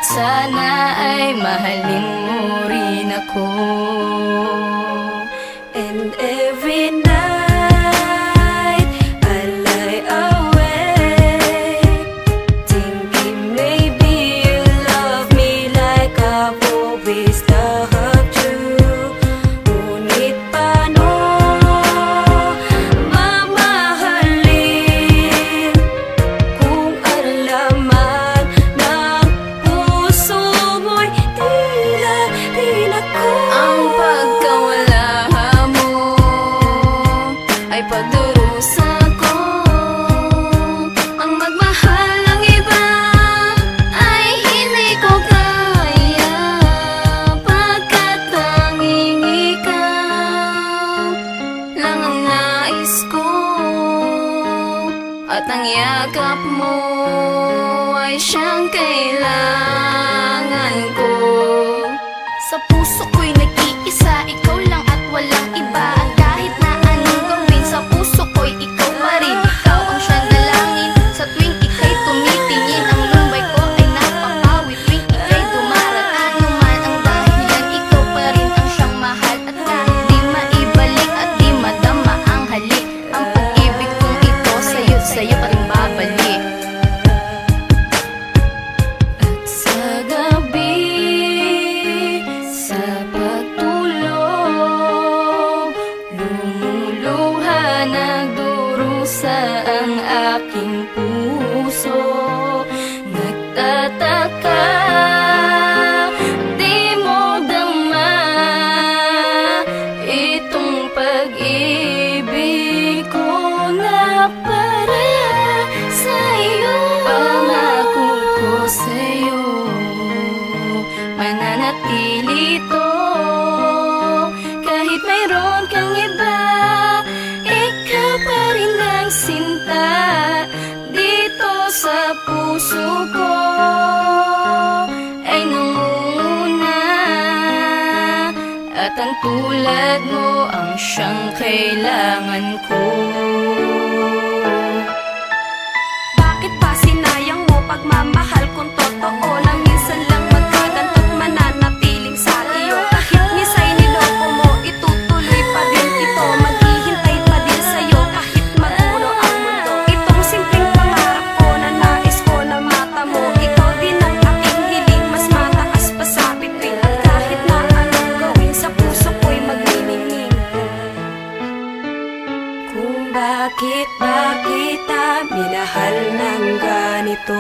Sana ay mahalin mo rin ako. And every night I lie awake thinking maybe you love me like I've always loved you. Ngunit paano mamahalin kung alaman ng puso mo'y tila rin ako? Ang pagkawala mo ay pagdurusa ko. Ang magmahal ng iba ay hindi ko kaya, pagkat tanging ikaw lang ang nais ko. At ang yakap mo ay siyang kailangan ko. Sa puso ko'y nag-iisa, ikaw lang at walang iba. At kahit na anong gawin, sa puso ko'y ikaw pa rin. Ikaw ang siyang dalangin sa tuwing ika'y tumitingin. Ang lumbay ko ay napapawi tuwing ika'y dumaraan. Ano man ang dahilan, ikaw pa rin ang siyang mahal. At kahit di maibalik at di madama ang halik, ang pag-ibig kong ito sa'yo pa rin babalik. At sa gabi, sa pagtulog, lumuluha, nagdurusa ang aking puso. Nagtataka, di mo dama itong pag-ibig ko na para sa'yo. Pangako ko sa'yo, mananatili to. Kahit mayroon kang iba, ikaw pa rin ang sinta dito sa puso ko. Ay nangunguna, at ang tulad mo ang siyang kailangan ko. Bakit pa sinayang mo pagmamahal kung totoo na minsan lang magkaganto't mananatiling sa iyo? Kahit misa'y niloko mo, itutuloy pa din ito. Maghihintay pa din sa'yo kahit magulo ang mundo. Itong simpleng pangarap ko na nais ko na mata mo. Ikaw din ang aking hiling, mas mataas pa sa bituin. At kahit na anong gawin, sa puso ko'y magniningning. Kung bakit ba kita minahal ng ganito?